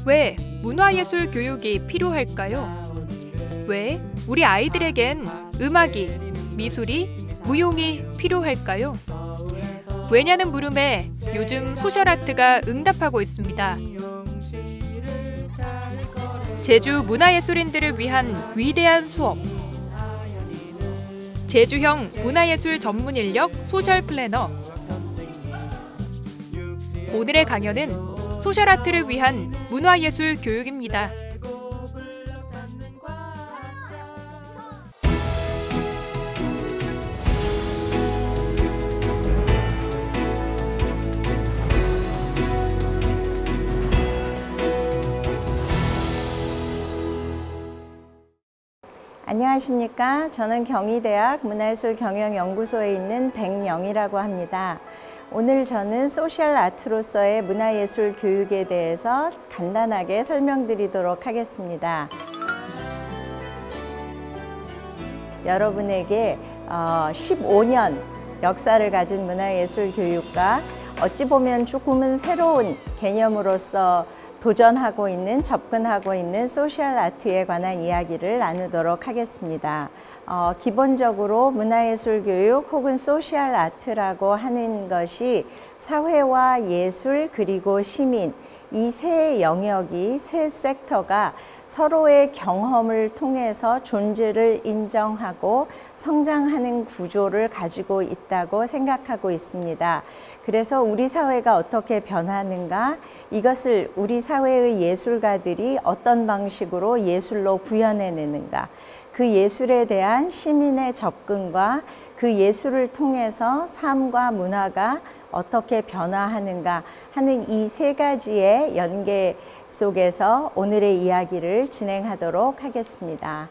왜 문화예술 교육이 필요할까요? 왜 우리 아이들에겐 음악이, 미술이, 무용이 필요할까요? 왜냐는 물음에 요즘 소셜아트가 응답하고 있습니다. 제주 문화예술인들을 위한 위대한 수업. 제주형 문화예술 전문 인력 소셜 플래너. 오늘의 강연은 소셜아트를 위한 문화예술 교육입니다. 안녕하십니까. 저는 경희대학 문화예술경영연구소에 있는 백영이라고 합니다. 오늘 저는 소셜 아트로서의 문화예술 교육에 대해서 간단하게 설명드리도록 하겠습니다. 여러분에게 15년 역사를 가진 문화예술 교육과 어찌 보면 조금은 새로운 개념으로서 접근하고 있는 소셜 아트에 관한 이야기를 나누도록 하겠습니다. 기본적으로 문화예술 교육 혹은 소셜 아트라고 하는 것이 사회와 예술 그리고 시민 이 세 영역이, 세 섹터가 서로의 경험을 통해서 존재를 인정하고 성장하는 구조를 가지고 있다고 생각하고 있습니다. 그래서 우리 사회가 어떻게 변하는가, 이것을 우리 사회의 예술가들이 어떤 방식으로 예술로 구현해내는가, 그 예술에 대한 시민의 접근과 그 예술을 통해서 삶과 문화가 어떻게 변화하는가 하는 이 세 가지의 연계 속에서 오늘의 이야기를 진행하도록 하겠습니다.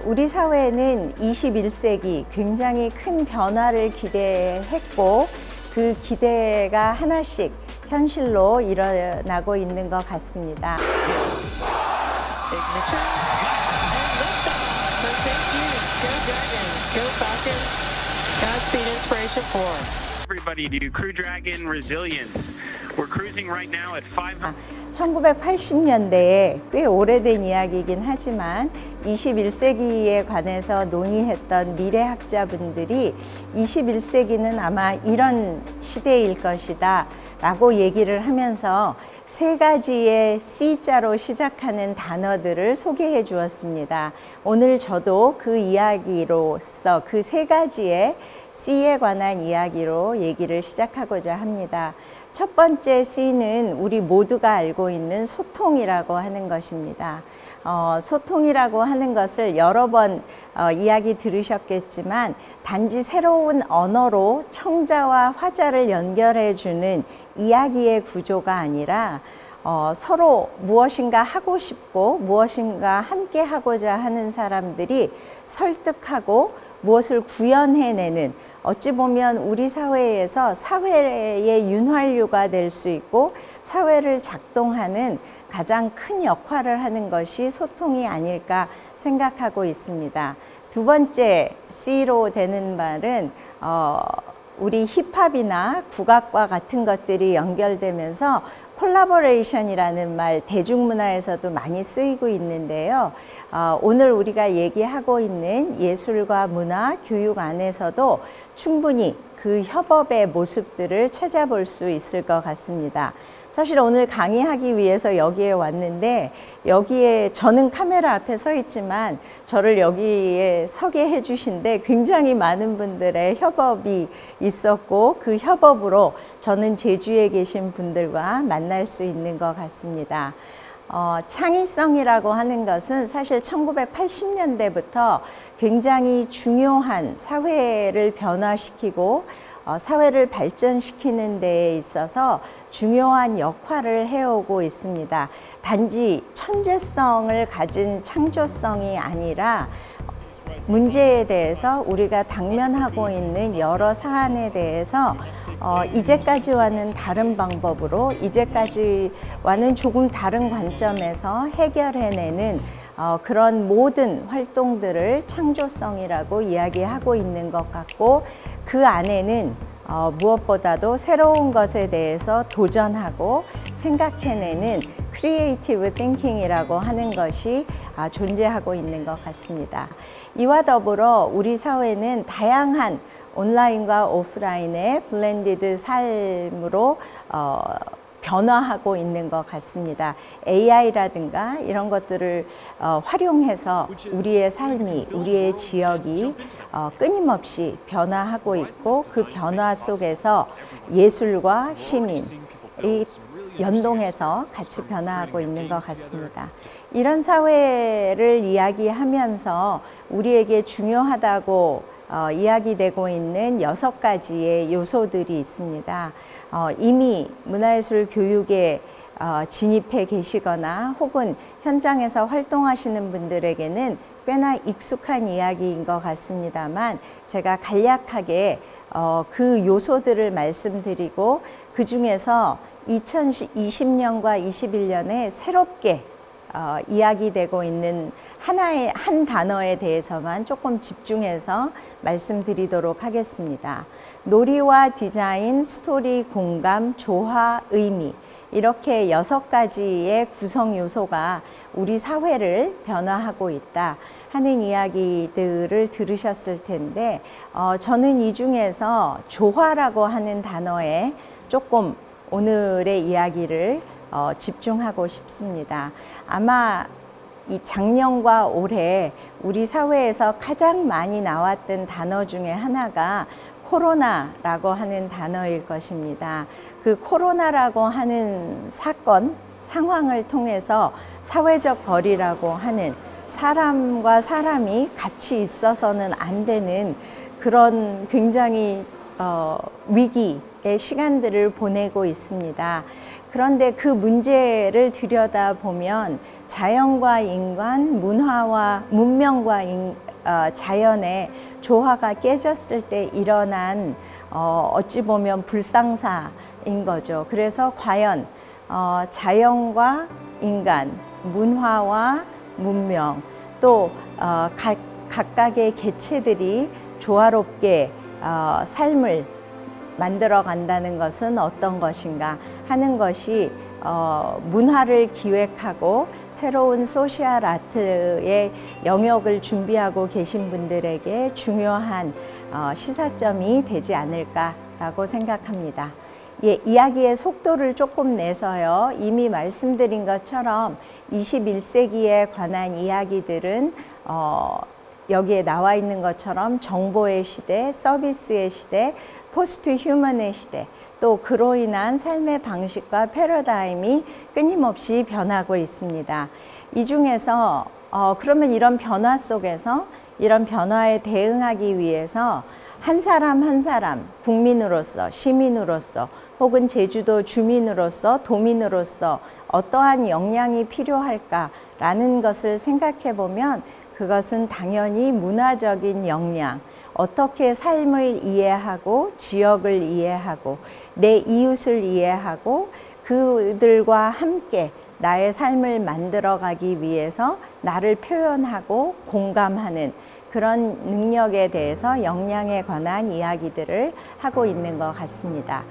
우리 사회는 21세기 굉장히 큰 변화를 기대했고 그 기대가 하나씩 현실로 일어나고 있는 것 같습니다. Everybody do Crew Dragon Resilience. We're cruising right now at 500. 1980년대에 꽤 오래된 이야기이긴 하지만 21세기에 관해서 논의했던 미래학자분들이 21세기는 아마 이런 시대일 것이다 라고 얘기를 하면서 세 가지의 C자로 시작하는 단어들을 소개해 주었습니다. 오늘 저도 그 이야기로서 그 세 가지의 C에 관한 이야기로 얘기를 시작하고자 합니다. 첫 번째 C는 우리 모두가 알고 있는 소통이라고 하는 것입니다. 소통이라고 하는 것을 여러 번 이야기 들으셨겠지만 단지 새로운 언어로 청자와 화자를 연결해 주는 이야기의 구조가 아니라 서로 무엇인가 하고 싶고 무엇인가 함께 하고자 하는 사람들이 설득하고 무엇을 구현해내는, 어찌 보면 우리 사회에서 사회의 윤활유가 될 수 있고 사회를 작동하는 가장 큰 역할을 하는 것이 소통이 아닐까 생각하고 있습니다. 두 번째 C로 되는 말은 우리 힙합이나 국악과 같은 것들이 연결되면서 콜라보레이션이라는 말 대중문화에서도 많이 쓰이고 있는데요. 오늘 우리가 얘기하고 있는 예술과 문화, 교육 안에서도 충분히 그 협업의 모습들을 찾아볼 수 있을 것 같습니다. 사실 오늘 강의하기 위해서 여기에 왔는데 여기에 저는 카메라 앞에 서 있지만 저를 여기에 서게 해주신데 굉장히 많은 분들의 협업이 있었고 그 협업으로 저는 제주에 계신 분들과 만날 수 있는 것 같습니다. 창의성이라고 하는 것은 사실 1980년대부터 굉장히 중요한 사회를 변화시키고 사회를 발전시키는 데에 있어서 중요한 역할을 해오고 있습니다. 단지 천재성을 가진 창조성이 아니라 문제에 대해서 우리가 당면하고 있는 여러 사안에 대해서 이제까지와는 다른 방법으로, 이제까지와는 조금 다른 관점에서 해결해내는 그런 모든 활동들을 창조성이라고 이야기하고 있는 것 같고, 그 안에는 무엇보다도 새로운 것에 대해서 도전하고 생각해내는 크리에이티브 띵킹이라고 하는 것이 존재하고 있는 것 같습니다. 이와 더불어 우리 사회는 다양한 온라인과 오프라인의 블렌디드 삶으로 변화하고 있는 것 같습니다. AI라든가 이런 것들을 활용해서 우리의 삶이, 우리의 지역이 끊임없이 변화하고 있고 그 변화 속에서 예술과 시민이 연동해서 같이 변화하고 있는 것 같습니다. 이런 사회를 이야기하면서 우리에게 중요하다고 이야기되고 있는 6가지의 요소들이 있습니다. 이미 문화예술 교육에 진입해 계시거나 혹은 현장에서 활동하시는 분들에게는 꽤나 익숙한 이야기인 것 같습니다만 제가 간략하게 그 요소들을 말씀드리고 그 중에서 2020년과 21년에 새롭게 이야기되고 있는 한 단어에 대해서만 조금 집중해서 말씀드리도록 하겠습니다. 놀이와 디자인, 스토리, 공감, 조화, 의미 이렇게 6가지의 구성 요소가 우리 사회를 변화하고 있다 하는 이야기들을 들으셨을 텐데 저는 이 중에서 조화라고 하는 단어에 조금 오늘의 이야기를 집중하고 싶습니다. 아마 이 작년과 올해 우리 사회에서 가장 많이 나왔던 단어 중에 하나가 코로나라고 하는 단어일 것입니다. 그 코로나라고 하는 사건, 상황을 통해서 사회적 거리라고 하는 사람과 사람이 같이 있어서는 안 되는 그런 굉장히 위기의 시간들을 보내고 있습니다. 그런데 그 문제를 들여다보면 자연과 인간, 문명과 자연의 조화가 깨졌을 때 일어난 어찌 보면 불상사인 거죠. 그래서 과연 자연과 인간, 문화와 문명, 또 각각의 개체들이 조화롭게 삶을 만들어 간다는 것은 어떤 것인가 하는 것이 문화를 기획하고 새로운 소셜 아트의 영역을 준비하고 계신 분들에게 중요한 시사점이 되지 않을까라고 생각합니다. 예, 이야기의 속도를 조금 내서요. 이미 말씀드린 것처럼 21세기에 관한 이야기들은 여기에 나와 있는 것처럼 정보의 시대, 서비스의 시대, 포스트 휴먼의 시대, 또 그로 인한 삶의 방식과 패러다임이 끊임없이 변하고 있습니다. 이 중에서 그러면 이런 변화 속에서 이런 변화에 대응하기 위해서 한 사람 한 사람 국민으로서, 시민으로서 혹은 제주도 주민으로서, 도민으로서 어떠한 역량이 필요할까라는 것을 생각해 보면 그것은 당연히 문화적인 역량, 어떻게 삶을 이해하고 지역을 이해하고 내 이웃을 이해하고 그들과 함께 나의 삶을 만들어가기 위해서 나를 표현하고 공감하는 그런 능력에 대해서 역량에 관한 이야기들을 하고 있는 것 같습니다.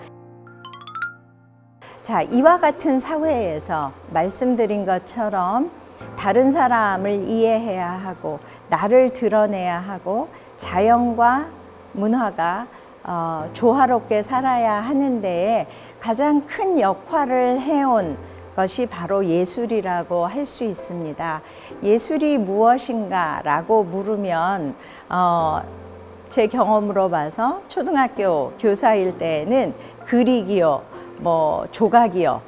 자, 이와 같은 사회에서 말씀드린 것처럼 다른 사람을 이해해야 하고 나를 드러내야 하고 자연과 문화가 조화롭게 살아야 하는 데에 가장 큰 역할을 해온 것이 바로 예술이라고 할 수 있습니다. 예술이 무엇인가 라고 물으면 제 경험으로 봐서 초등학교 교사일 때에는 글이기요, 조각이요,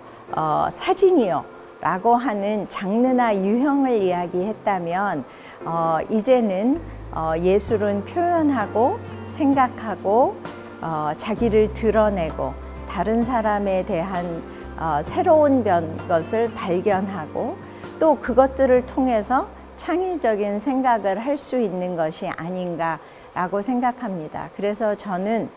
사진이요 라고 하는 장르나 유형을 이야기했다면 이제는 예술은 표현하고 생각하고 자기를 드러내고 다른 사람에 대한 새로운 것을 발견하고 또 그것들을 통해서 창의적인 생각을 할 수 있는 것이 아닌가라고 생각합니다. 그래서 저는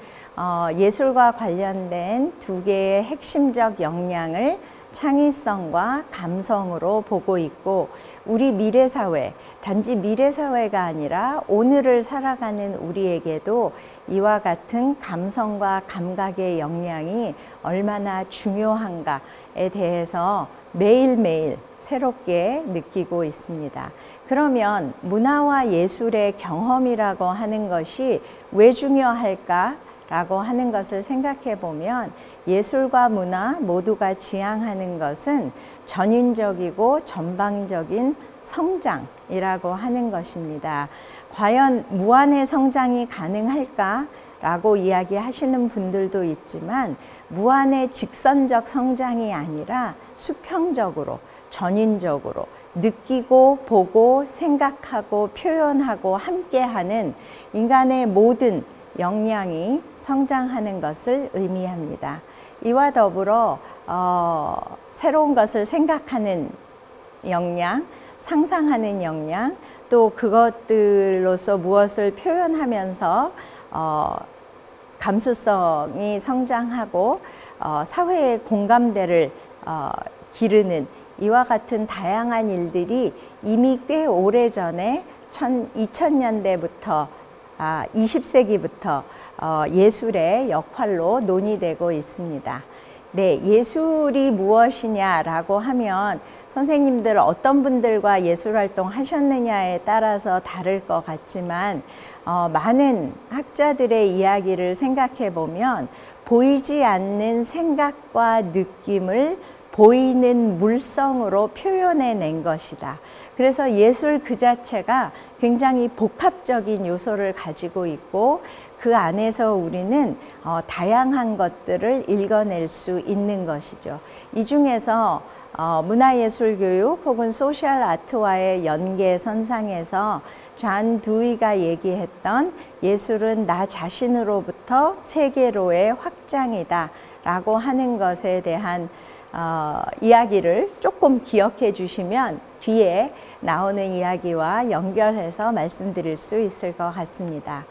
예술과 관련된 2개의 핵심적 역량을 창의성과 감성으로 보고 있고, 우리 미래사회, 단지 미래사회가 아니라 오늘을 살아가는 우리에게도 이와 같은 감성과 감각의 역량이 얼마나 중요한가에 대해서 매일매일 새롭게 느끼고 있습니다. 그러면 문화와 예술의 경험이라고 하는 것이 왜 중요할까? 라고 하는 것을 생각해 보면, 예술과 문화 모두가 지향하는 것은 전인적이고 전방적인 성장이라고 하는 것입니다. 과연 무한의 성장이 가능할까? 라고 이야기하시는 분들도 있지만, 무한의 직선적 성장이 아니라 수평적으로, 전인적으로 느끼고 보고 생각하고 표현하고 함께하는 인간의 모든 역량이 성장하는 것을 의미합니다. 이와 더불어 새로운 것을 생각하는 역량, 상상하는 역량, 또 그것들로서 무엇을 표현하면서 감수성이 성장하고 사회의 공감대를 기르는 이와 같은 다양한 일들이 이미 꽤 오래전에 2000년대부터 20세기부터 예술의 역할로 논의되고 있습니다. 네, 예술이 무엇이냐라고 하면 선생님들 어떤 분들과 예술 활동 하셨느냐에 따라서 다를 것 같지만, 많은 학자들의 이야기를 생각해 보면 보이지 않는 생각과 느낌을 보이는 물성으로 표현해낸 것이다. 그래서 예술 그 자체가 굉장히 복합적인 요소를 가지고 있고, 그 안에서 우리는 다양한 것들을 읽어낼 수 있는 것이죠. 이 중에서 문화예술교육 혹은 소셜 아트와의 연계선상에서 존 두이가 얘기했던 예술은 나 자신으로부터 세계로의 확장이다 라고 하는 것에 대한 이야기를 조금 기억해 주시면 뒤에 나오는 이야기와 연결해서 말씀드릴 수 있을 것 같습니다.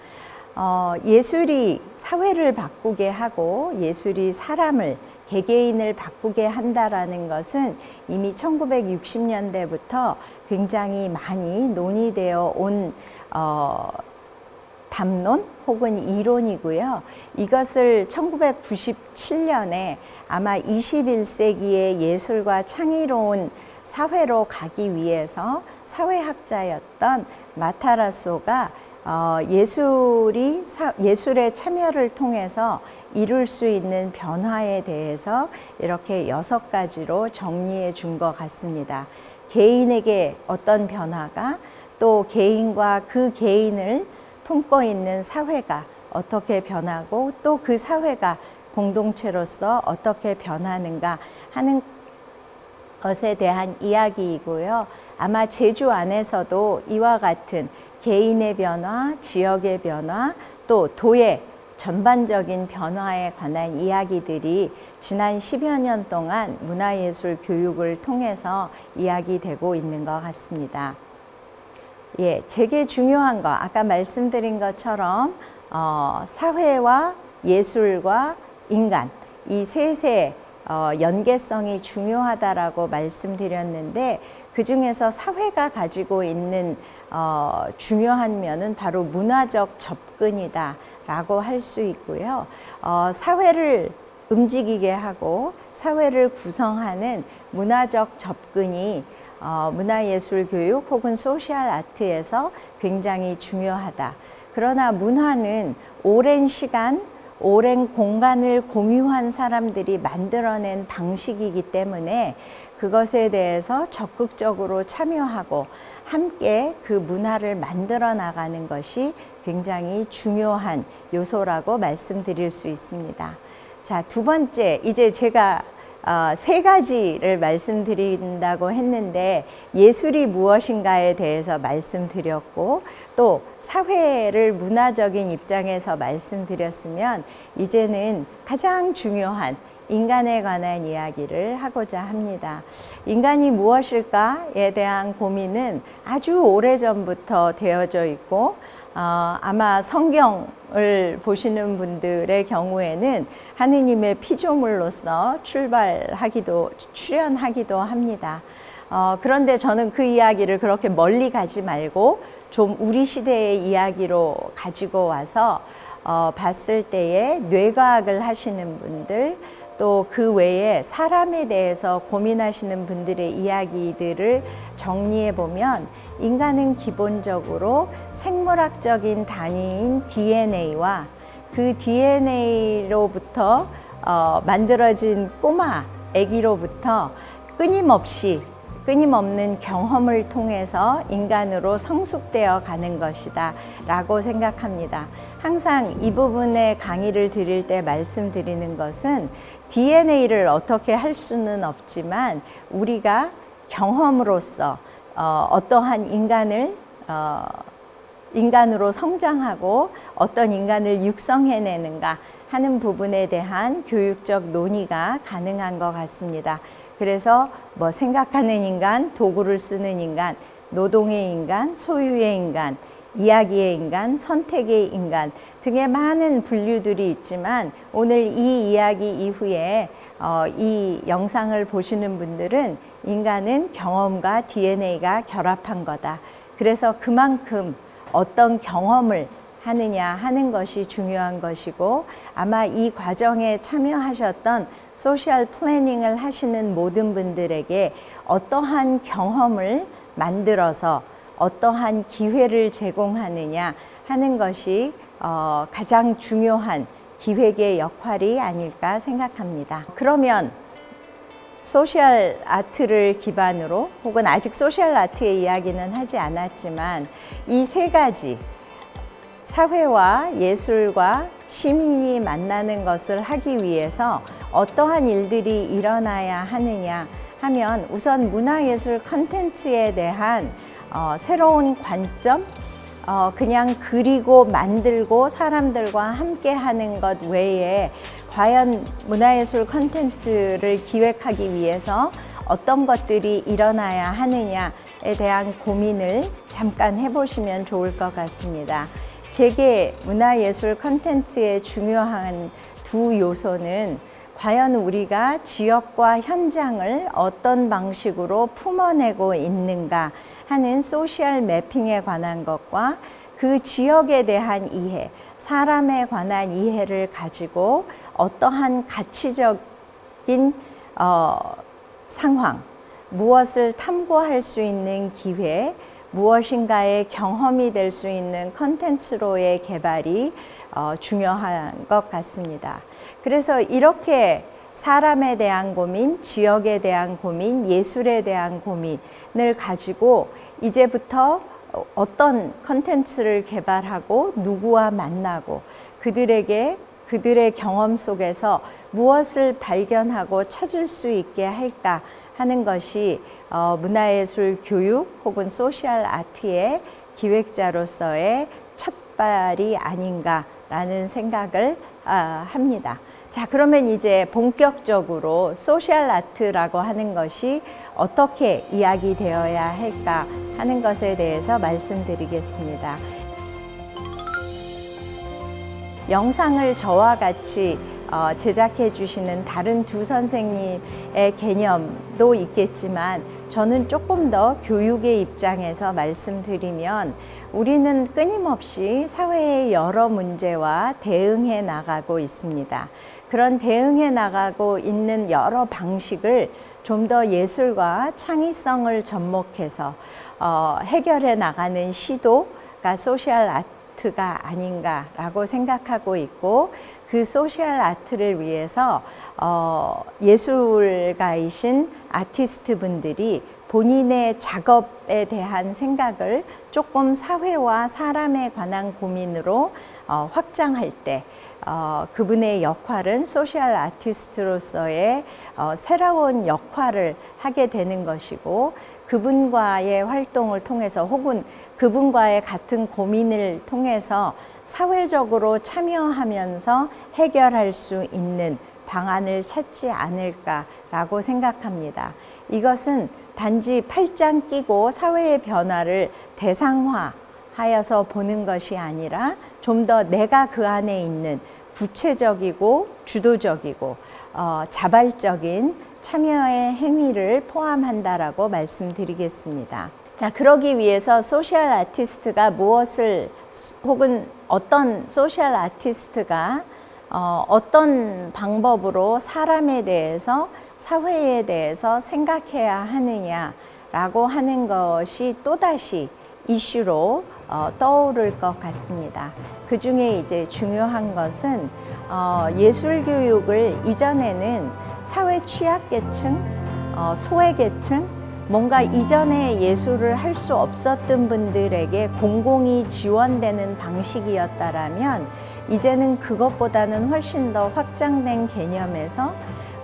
예술이 사회를 바꾸게 하고 예술이 사람을, 개개인을 바꾸게 한다라는 것은 이미 1960년대부터 굉장히 많이 논의되어 온 담론 혹은 이론이고요. 이것을 1997년에 아마 21세기의 예술과 창의로운 사회로 가기 위해서 사회학자였던 마타라소가 예술의 참여를 통해서 이룰 수 있는 변화에 대해서 이렇게 6가지로 정리해 준 것 같습니다. 개인에게 어떤 변화가, 또 개인과 그 개인을 품고 있는 사회가 어떻게 변하고, 또 그 사회가 공동체로서 어떻게 변하는가 하는 것에 대한 이야기이고요. 아마 제주 안에서도 이와 같은 개인의 변화, 지역의 변화, 또 도의 전반적인 변화에 관한 이야기들이 지난 10여 년 동안 문화예술 교육을 통해서 이야기되고 있는 것 같습니다. 예, 제게 중요한 거, 아까 말씀드린 것처럼 사회와 예술과 인간, 이 셋의 연계성이 중요하다라고 말씀드렸는데, 그 중에서 사회가 가지고 있는 중요한 면은 바로 문화적 접근이다 라고 할 수 있고요. 사회를 움직이게 하고 사회를 구성하는 문화적 접근이 문화예술 교육 혹은 소셜 아트에서 굉장히 중요하다. 그러나 문화는 오랜 시간, 오랜 공간을 공유한 사람들이 만들어낸 방식이기 때문에 그것에 대해서 적극적으로 참여하고 함께 그 문화를 만들어 나가는 것이 굉장히 중요한 요소라고 말씀드릴 수 있습니다. 자, 두 번째, 이제 제가 3가지를 말씀드린다고 했는데, 예술이 무엇인가에 대해서 말씀드렸고, 또 사회를 문화적인 입장에서 말씀드렸으면, 이제는 가장 중요한 인간에 관한 이야기를 하고자 합니다. 인간이 무엇일까에 대한 고민은 아주 오래전부터 되어져 있고, 아마 성경을 보시는 분들의 경우에는 하느님의 피조물로서 출연하기도 합니다. 그런데 저는 그 이야기를 그렇게 멀리 가지 말고 좀 우리 시대의 이야기로 가지고 와서 봤을 때에 뇌과학을 하시는 분들, 또 그 외에 사람에 대해서 고민하시는 분들의 이야기들을 정리해 보면 인간은 기본적으로 생물학적인 단위인 DNA와 그 DNA로부터 만들어진 꼬마 아기로부터 끊임없는 경험을 통해서 인간으로 성숙되어 가는 것이다 라고 생각합니다. 항상 이 부분의 강의를 드릴 때 말씀드리는 것은 DNA를 어떻게 할 수는 없지만 우리가 경험으로써 어떠한 인간으로 성장하고 어떤 인간을 육성해내는가 하는 부분에 대한 교육적 논의가 가능한 것 같습니다. 그래서 뭐 생각하는 인간, 도구를 쓰는 인간, 노동의 인간, 소유의 인간, 이야기의 인간, 선택의 인간 등의 많은 분류들이 있지만 오늘 이 이야기 이후에 이 영상을 보시는 분들은 인간은 경험과 DNA가 결합한 거다. 그래서 그만큼 어떤 경험을 하느냐 하는 것이 중요한 것이고 아마 이 과정에 참여하셨던 소셜 플래닝을 하시는 모든 분들에게 어떠한 경험을 만들어서 어떠한 기회를 제공하느냐 하는 것이 가장 중요한 기획의 역할이 아닐까 생각합니다. 그러면 소셜 아트를 기반으로 혹은 아직 소셜 아트의 이야기는 하지 않았지만 이 세 가지 사회와 예술과 시민이 만나는 것을 하기 위해서 어떠한 일들이 일어나야 하느냐 하면 우선 문화예술 콘텐츠에 대한 새로운 관점, 그냥 그리고 만들고 사람들과 함께 하는 것 외에 과연 문화예술 콘텐츠를 기획하기 위해서 어떤 것들이 일어나야 하느냐에 대한 고민을 잠깐 해보시면 좋을 것 같습니다. 제게 문화예술 콘텐츠의 중요한 두 요소는 과연 우리가 지역과 현장을 어떤 방식으로 품어내고 있는가 하는 소셜 매핑에 관한 것과 그 지역에 대한 이해, 사람에 관한 이해를 가지고 어떠한 가치적인 상황, 무엇을 탐구할 수 있는 기회, 무엇인가의 경험이 될 수 있는 콘텐츠로의 개발이 중요한 것 같습니다. 그래서 이렇게 사람에 대한 고민, 지역에 대한 고민, 예술에 대한 고민을 가지고 이제부터 어떤 콘텐츠를 개발하고 누구와 만나고 그들의 경험 속에서 무엇을 발견하고 찾을 수 있게 할까 하는 것이 문화예술 교육 혹은 소셜 아트의 기획자로서의 첫발이 아닌가라는 생각을 합니다. 자, 그러면 이제 본격적으로 소셜 아트라고 하는 것이 어떻게 이야기되어야 할까 하는 것에 대해서 말씀드리겠습니다. 영상을 저와 같이 제작해 주시는 다른 두 선생님의 개념도 있겠지만 저는 조금 더 교육의 입장에서 말씀드리면 우리는 끊임없이 사회의 여러 문제와 대응해 나가고 있습니다. 그런 대응해 나가고 있는 여러 방식을 좀 더 예술과 창의성을 접목해서 해결해 나가는 시도가 소셜 아트가 아닌가라고 생각하고 있고 그 소셜 아트를 위해서 예술가이신 아티스트 분들이 본인의 작업에 대한 생각을 조금 사회와 사람에 관한 고민으로 확장할 때 그분의 역할은 소셜 아티스트로서의 새로운 역할을 하게 되는 것이고 그분과의 활동을 통해서 혹은 그분과의 같은 고민을 통해서 사회적으로 참여하면서 해결할 수 있는 방안을 찾지 않을까라고 생각합니다. 이것은 단지 팔짱 끼고 사회의 변화를 대상화하는 하여서 보는 것이 아니라 좀 더 내가 그 안에 있는 구체적이고 주도적이고 자발적인 참여의 행위를 포함한다라고 말씀드리겠습니다. 자, 그러기 위해서 소셜 아티스트가 무엇을 혹은 어떤 소셜 아티스트가 어떤 방법으로 사람에 대해서 사회에 대해서 생각해야 하느냐라고 하는 것이 또다시 이슈로 떠오를 것 같습니다. 그 중에 이제 중요한 것은 예술 교육을 이전에는 사회 취약계층, 소외계층, 뭔가 이전에 예술을 할 수 없었던 분들에게 공공이 지원되는 방식이었다라면 이제는 그것보다는 훨씬 더 확장된 개념에서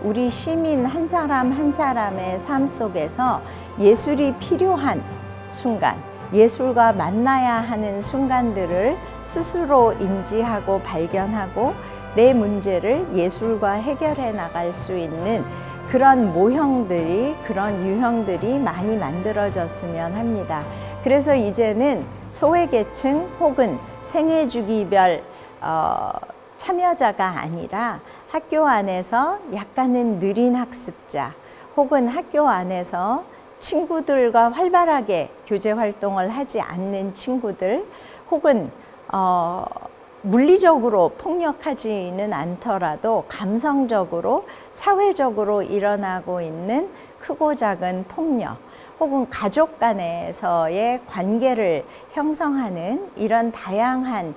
우리 시민 한 사람 한 사람의 삶 속에서 예술이 필요한 순간, 예술과 만나야 하는 순간들을 스스로 인지하고 발견하고 내 문제를 예술과 해결해 나갈 수 있는 그런 모형들이, 그런 유형들이 많이 만들어졌으면 합니다. 그래서 이제는 소외계층 혹은 생애주기별 참여자가 아니라 학교 안에서 약간은 느린 학습자 혹은 학교 안에서 친구들과 활발하게 교제 활동을 하지 않는 친구들 혹은 물리적으로 폭력하지는 않더라도 감성적으로 사회적으로 일어나고 있는 크고 작은 폭력 혹은 가족 간에서의 관계를 형성하는 이런 다양한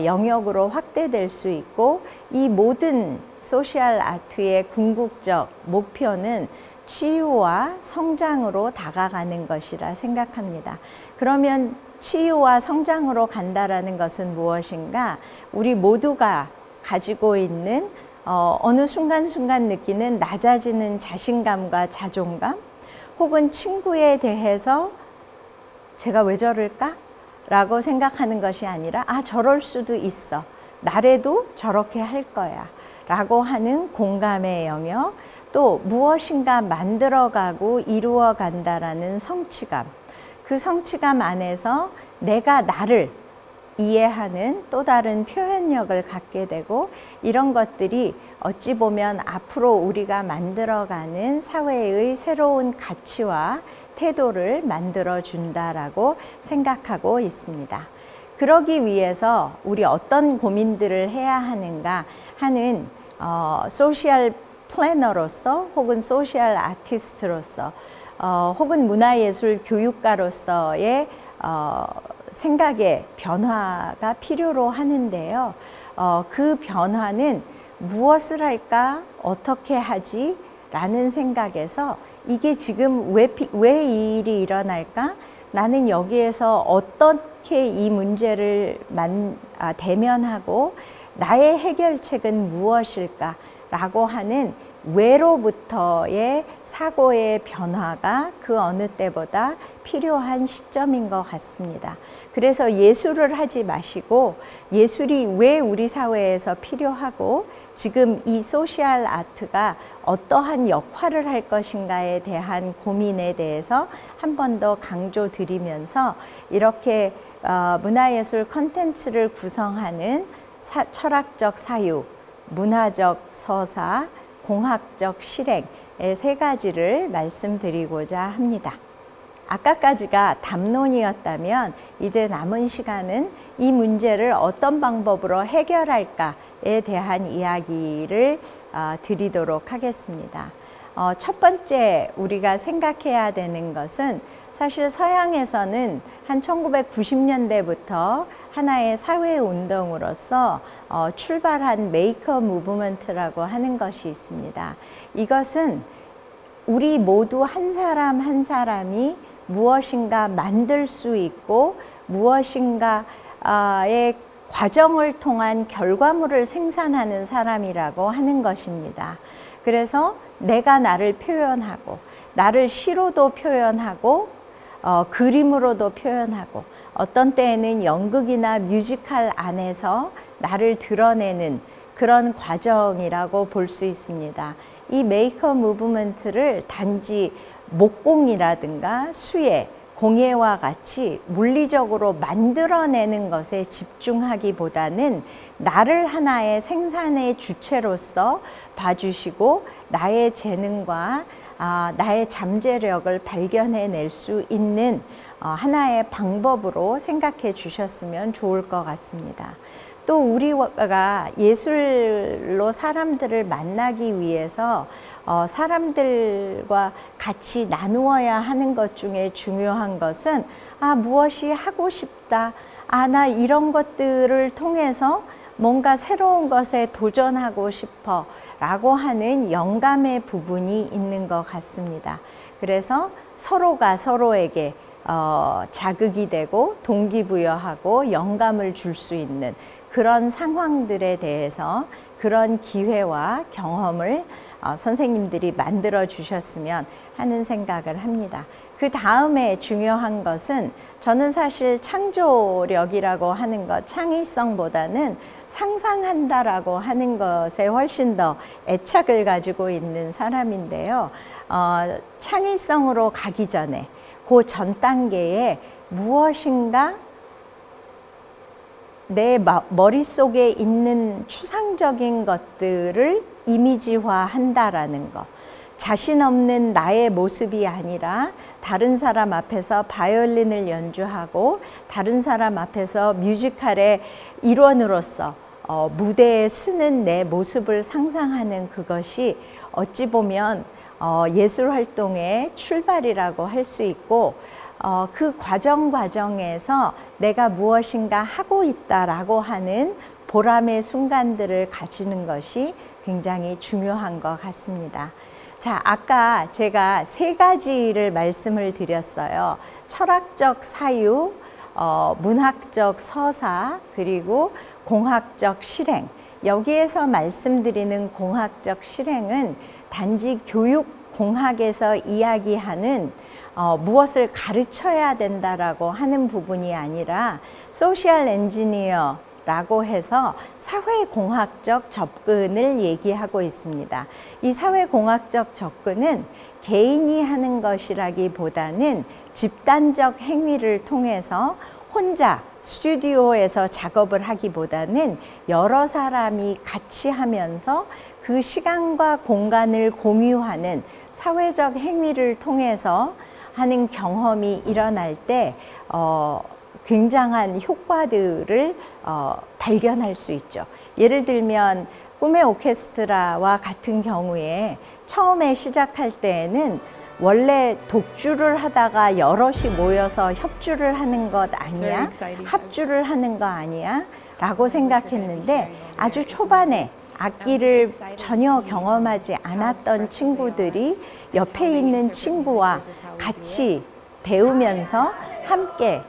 영역으로 확대될 수 있고 이 모든 소셜 아트의 궁극적 목표는 치유와 성장으로 다가가는 것이라 생각합니다. 그러면 치유와 성장으로 간다라는 것은 무엇인가? 우리 모두가 가지고 있는 어느 순간순간 느끼는 낮아지는 자신감과 자존감 혹은 친구에 대해서 제가 왜 저럴까? 라고 생각하는 것이 아니라 저럴 수도 있어. 나래도 저렇게 할 거야. 라고 하는 공감의 영역, 또 무엇인가 만들어가고 이루어간다라는 성취감, 그 성취감 안에서 내가 나를 이해하는 또 다른 표현력을 갖게 되고 이런 것들이 어찌 보면 앞으로 우리가 만들어가는 사회의 새로운 가치와 태도를 만들어준다라고 생각하고 있습니다. 그러기 위해서 우리 어떤 고민들을 해야 하는가 하는 소셜 플래너로서 혹은 소셜 아티스트로서 혹은 문화예술 교육가로서의 생각의 변화가 필요로 하는데요. 그 변화는 무엇을 할까? 어떻게 하지? 라는 생각에서 이게 지금 왜 이 일이 일어날까? 나는 여기에서 어떻게 이 문제를 대면하고 나의 해결책은 무엇일까? 라고 하는 왜로부터의 사고의 변화가 그 어느 때보다 필요한 시점인 것 같습니다. 그래서 예술을 하지 마시고 예술이 왜 우리 사회에서 필요하고 지금 이 소셜 아트가 어떠한 역할을 할 것인가에 대한 고민에 대해서 한 번 더 강조드리면서 이렇게 문화예술 콘텐츠를 구성하는 철학적 사유, 문화적 서사, 공학적 실행의 세 가지를 말씀드리고자 합니다. 아까까지가 담론이었다면 이제 남은 시간은 이 문제를 어떤 방법으로 해결할까에 대한 이야기를 드리도록 하겠습니다. 첫 번째 우리가 생각해야 되는 것은 사실 서양에서는 한 1990년대부터 하나의 사회운동으로서 출발한 메이커 무브먼트라고 하는 것이 있습니다. 이것은 우리 모두 한 사람 한 사람이 무엇인가 만들 수 있고 무엇인가의 과정을 통한 결과물을 생산하는 사람이라고 하는 것입니다. 그래서 내가 나를 표현하고 나를 시로도 표현하고 그림으로도 표현하고 어떤 때에는 연극이나 뮤지컬 안에서 나를 드러내는 그런 과정이라고 볼 수 있습니다. 이 메이커 무브먼트를 단지 목공이라든가 수예 공예와 같이 물리적으로 만들어내는 것에 집중하기보다는 나를 하나의 생산의 주체로서 봐주시고 나의 재능과 나의 잠재력을 발견해낼 수 있는 하나의 방법으로 생각해 주셨으면 좋을 것 같습니다. 또 우리가 예술로 사람들을 만나기 위해서 사람들과 같이 나누어야 하는 것 중에 중요한 것은 무엇이 하고 싶다, 나 이런 것들을 통해서 뭔가 새로운 것에 도전하고 싶어 라고 하는 영감의 부분이 있는 것 같습니다. 그래서 서로가 서로에게 자극이 되고 동기부여하고 영감을 줄 수 있는 그런 상황들에 대해서 그런 기회와 경험을 선생님들이 만들어 주셨으면 하는 생각을 합니다. 그 다음에 중요한 것은 저는 사실 창조력이라고 하는 것, 창의성보다는 상상한다라고 하는 것에 훨씬 더 애착을 가지고 있는 사람인데요. 창의성으로 가기 전에 그 전 단계에 무엇인가 내 머릿속에 있는 추상적인 것들을 이미지화한다라는 것. 자신 없는 나의 모습이 아니라 다른 사람 앞에서 바이올린을 연주하고 다른 사람 앞에서 뮤지컬의 일원으로서 무대에 서는 내 모습을 상상하는 그것이 어찌 보면 예술 활동의 출발이라고 할 수 있고 그 과정에서 내가 무엇인가 하고 있다라고 하는 보람의 순간들을 가지는 것이 굉장히 중요한 것 같습니다. 자, 아까 제가 3가지를 말씀을 드렸어요. 철학적 사유, 문학적 서사, 그리고 공학적 실행. 여기에서 말씀드리는 공학적 실행은 단지 교육 공학에서 이야기하는 무엇을 가르쳐야 된다라고 하는 부분이 아니라 소셜 엔지니어라고 해서 사회공학적 접근을 얘기하고 있습니다. 이 사회공학적 접근은 개인이 하는 것이라기보다는 집단적 행위를 통해서 혼자 스튜디오에서 작업을 하기보다는 여러 사람이 같이 하면서 그 시간과 공간을 공유하는 사회적 행위를 통해서 하는 경험이 일어날 때 굉장한 효과들을 발견할 수 있죠. 예를 들면 꿈의 오케스트라와 같은 경우에 처음에 시작할 때에는 원래 독주를 하다가 여럿이 모여서 협주를 하는 것 아니야? 합주를 하는 거 아니야? 라고 생각했는데 아주 초반에 악기를 전혀 경험하지 않았던 친구들이 옆에 있는 친구와 같이 배우면서 함께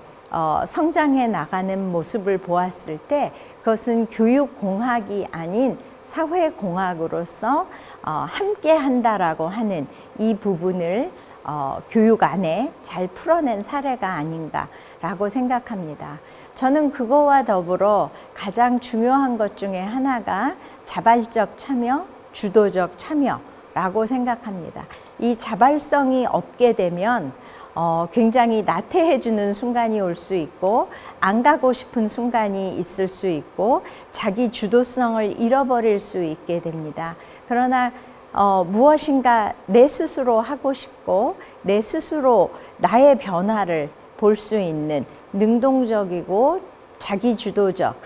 성장해 나가는 모습을 보았을 때 그것은 교육공학이 아닌 사회공학으로서 함께 한다라고 하는 이 부분을 교육 안에 잘 풀어낸 사례가 아닌가라고 생각합니다. 저는 그거와 더불어 가장 중요한 것 중에 하나가 자발적 참여, 주도적 참여라고 생각합니다. 이 자발성이 없게 되면 굉장히 나태해지는 순간이 올 수 있고 안 가고 싶은 순간이 있을 수 있고 자기 주도성을 잃어버릴 수 있게 됩니다. 그러나 무엇인가 내 스스로 하고 싶고 내 스스로 나의 변화를 볼 수 있는 능동적이고 자기주도적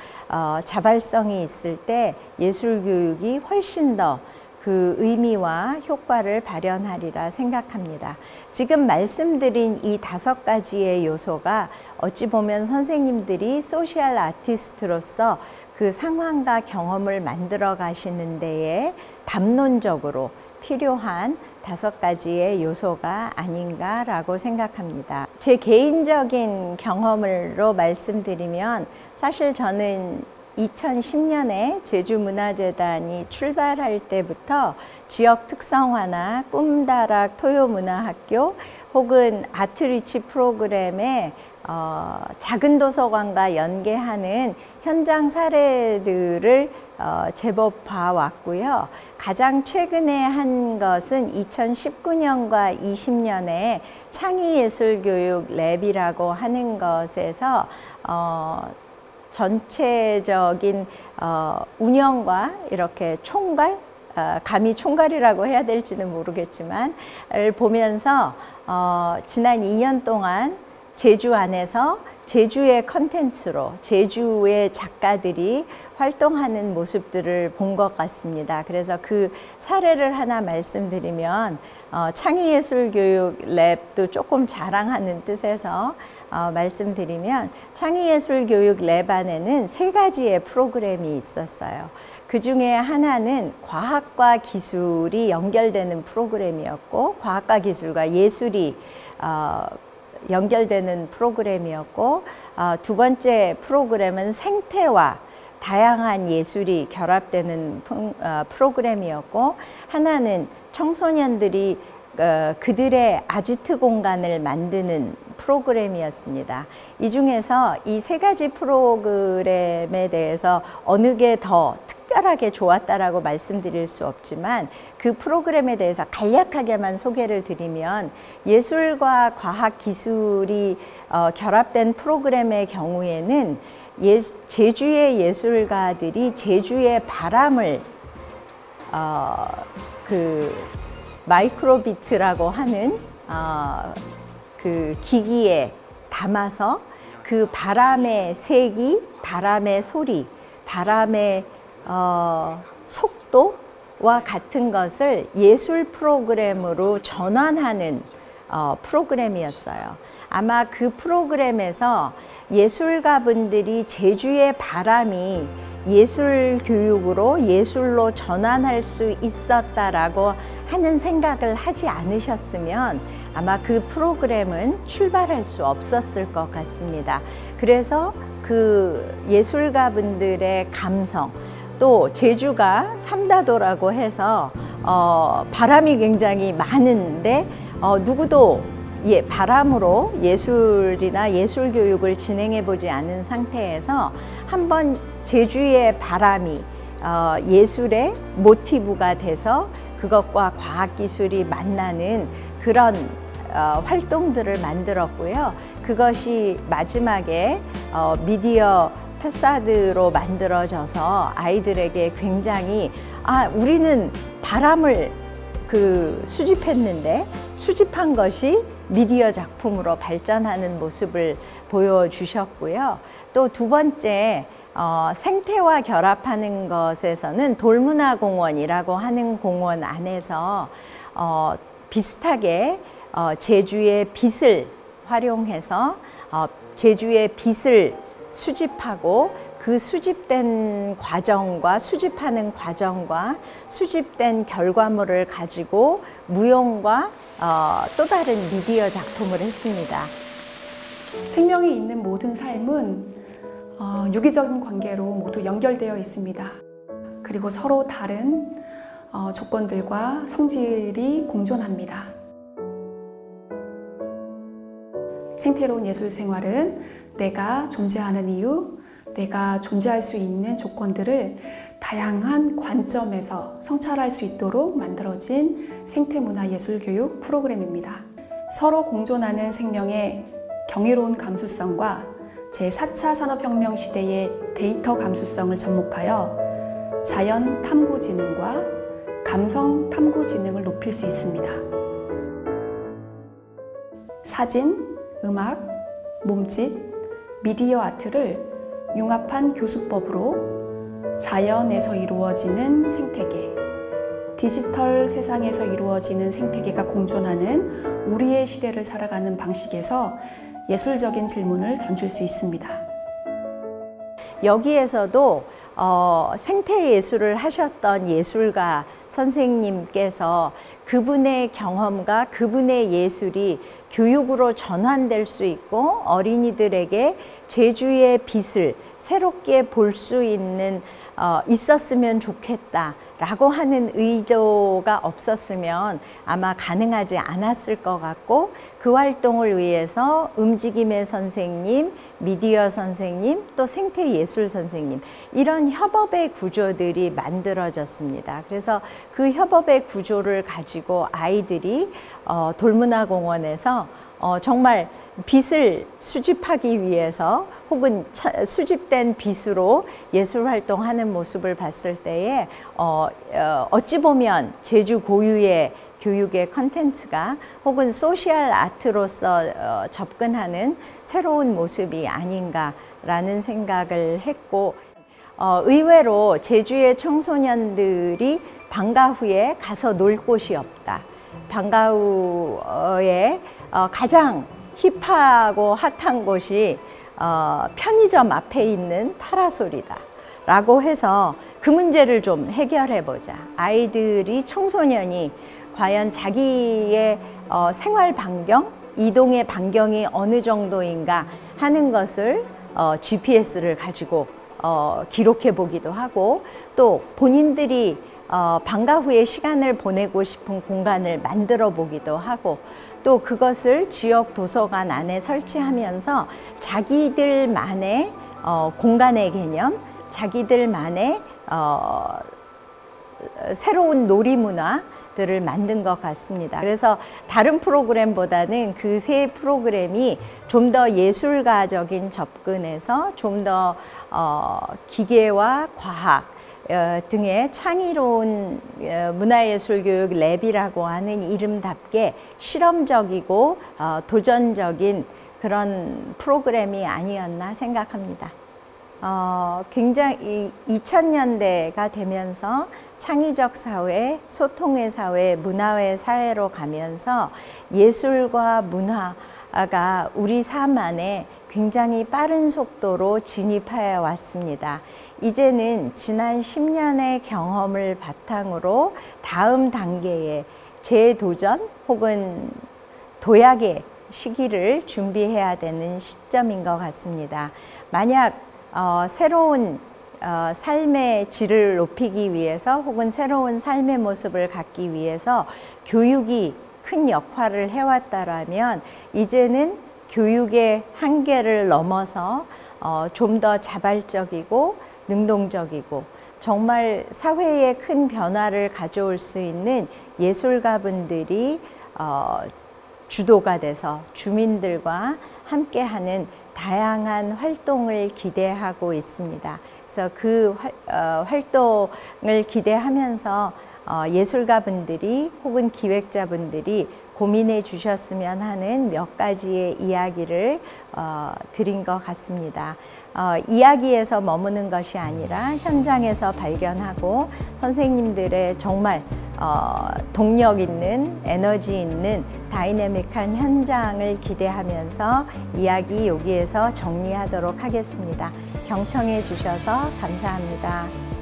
자발성이 있을 때 예술교육이 훨씬 더 그 의미와 효과를 발현하리라 생각합니다. 지금 말씀드린 이 5가지의 요소가 어찌 보면 선생님들이 소셜 아티스트로서 그 상황과 경험을 만들어 가시는 데에 담론적으로 필요한 5가지의 요소가 아닌가라고 생각합니다. 제 개인적인 경험으로 말씀드리면 사실 저는 2010년에 제주문화재단이 출발할 때부터 지역 특성화나 꿈다락 토요문화학교 혹은 아트리치 프로그램에 작은 도서관과 연계하는 현장 사례들을 제법 봐왔고요. 가장 최근에 한 것은 2019년과 20년에 창의예술교육 랩이라고 하는 것에서 전체적인 운영과 이렇게 총괄, 감히 총괄이라고 해야 될지는 모르겠지만 보면서 지난 2년 동안 제주 안에서 제주의 컨텐츠로 제주의 작가들이 활동하는 모습들을 본 것 같습니다. 그래서 그 사례를 하나 말씀드리면 창의예술교육 랩도 조금 자랑하는 뜻에서 말씀드리면 창의예술교육 랩 안에는 3가지의 프로그램이 있었어요. 그 중에 하나는 과학과 기술이 연결되는 프로그램이었고 과학과 기술과 예술이 연결되는 프로그램이었고 두 번째 프로그램은 생태와 다양한 예술이 결합되는 프로그램이었고 하나는 청소년들이 그들의 아지트 공간을 만드는 프로그램이었습니다. 이 중에서 이 3가지 프로그램에 대해서 어느 게 더 특별하게 좋았다라고 말씀드릴 수 없지만 그 프로그램에 대해서 간략하게만 소개를 드리면 예술과 과학 기술이 결합된 프로그램의 경우에는 제주의 예술가들이 제주의 바람을 그 마이크로비트라고 하는 그 기기에 담아서 그 바람의 색이, 바람의 소리, 바람의 속도와 같은 것을 예술 프로그램으로 전환하는 프로그램이었어요. 아마 그 프로그램에서 예술가분들이 제주의 바람이 예술 교육으로 예술로 전환할 수 있었다라고 하는 생각을 하지 않으셨으면 아마 그 프로그램은 출발할 수 없었을 것 같습니다. 그래서 그 예술가분들의 감성, 또 제주가 삼다도라고 해서 바람이 굉장히 많은데 누구도 바람으로 예술이나 예술 교육을 진행해 보지 않은 상태에서 한번 제주의 바람이 예술의 모티브가 돼서 그것과 과학기술이 만나는 그런 활동들을 만들었고요. 그것이 마지막에 미디어 패사드로 만들어져서 아이들에게 굉장히 우리는 바람을 수집했는데 수집한 것이 미디어 작품으로 발전하는 모습을 보여주셨고요. 또 두 번째 생태와 결합하는 것에서는 돌문화공원이라고 하는 공원 안에서 비슷하게 제주의 빛을 활용해서 제주의 빛을 수집하고 그 수집된 과정과 수집하는 과정과 수집된 결과물을 가지고 무용과 또 다른 미디어 작품을 했습니다. 생명이 있는 모든 삶은 유기적인 관계로 모두 연결되어 있습니다. 그리고 서로 다른 조건들과 성질이 공존합니다. 생태로운 예술 생활은 내가 존재하는 이유, 내가 존재할 수 있는 조건들을 다양한 관점에서 성찰할 수 있도록 만들어진 생태문화예술교육 프로그램입니다. 서로 공존하는 생명의 경이로운 감수성과 제4차 산업혁명 시대의 데이터 감수성을 접목하여 자연 탐구지능과 감성 탐구지능을 높일 수 있습니다. 사진, 음악, 몸짓, 미디어 아트를 융합한 교수법으로 자연에서 이루어지는 생태계, 디지털 세상에서 이루어지는 생태계가 공존하는 우리의 시대를 살아가는 방식에서 예술적인 질문을 던질 수 있습니다. 여기에서도 생태 예술을 하셨던 예술가 선생님께서 그분의 경험과 그분의 예술이 교육으로 전환될 수 있고 어린이들에게 제주의 빛을 새롭게 볼 수 있는 있었으면 좋겠다라고 하는 의도가 없었으면 아마 가능하지 않았을 것 같고, 그 활동을 위해서 움직임의 선생님, 미디어 선생님, 또 생태예술 선생님, 이런 협업의 구조들이 만들어졌습니다. 그래서 그 협업의 구조를 가지고 아이들이 돌문화공원에서 정말 빛을 수집하기 위해서 혹은 수집된 빛으로 예술 활동하는 모습을 봤을 때에 어찌 보면 제주 고유의 교육의 컨텐츠가 혹은 소셜 아트로서 접근하는 새로운 모습이 아닌가라는 생각을 했고, 의외로 제주의 청소년들이 방과 후에 가서 놀 곳이 없다. 방과 후에 가장 힙하고 핫한 곳이 편의점 앞에 있는 파라솔이다 라고 해서 그 문제를 좀 해결해 보자. 아이들이, 청소년이 과연 자기의 생활 반경, 이동의 반경이 어느 정도인가 하는 것을 GPS를 가지고 기록해 보기도 하고, 또 본인들이 방과 후에 시간을 보내고 싶은 공간을 만들어 보기도 하고, 또 그것을 지역 도서관 안에 설치하면서 자기들만의 공간의 개념, 자기들만의 새로운 놀이 문화들을 만든 것 같습니다. 그래서 다른 프로그램보다는 그 세 프로그램이 좀 더 예술가적인 접근에서 좀 더 기계와 과학 등의 창의로운 문화예술교육 랩이라고 하는 이름답게 실험적이고 도전적인 그런 프로그램이 아니었나 생각합니다. 굉장히 2000년대가 되면서 창의적 사회, 소통의 사회, 문화의 사회로 가면서 예술과 문화가 우리 삶 안에 굉장히 빠른 속도로 진입해 왔습니다. 이제는 지난 10년의 경험을 바탕으로 다음 단계의 재도전 혹은 도약의 시기를 준비해야 되는 시점인 것 같습니다. 만약 새로운 삶의 질을 높이기 위해서 혹은 새로운 삶의 모습을 갖기 위해서 교육이 큰 역할을 해왔다라면, 이제는 교육의 한계를 넘어서 좀 더 자발적이고 능동적이고 정말 사회에 큰 변화를 가져올 수 있는 예술가분들이 주도가 돼서 주민들과 함께하는 다양한 활동을 기대하고 있습니다. 그래서 그 활동을 기대하면서 예술가분들이 혹은 기획자분들이 고민해 주셨으면 하는 몇 가지의 이야기를 드린 것 같습니다. 이야기에서 머무는 것이 아니라 현장에서 발견하고 선생님들의 정말 동력 있는, 에너지 있는 다이내믹한 현장을 기대하면서 이야기 여기에서 정리하도록 하겠습니다. 경청해 주셔서 감사합니다.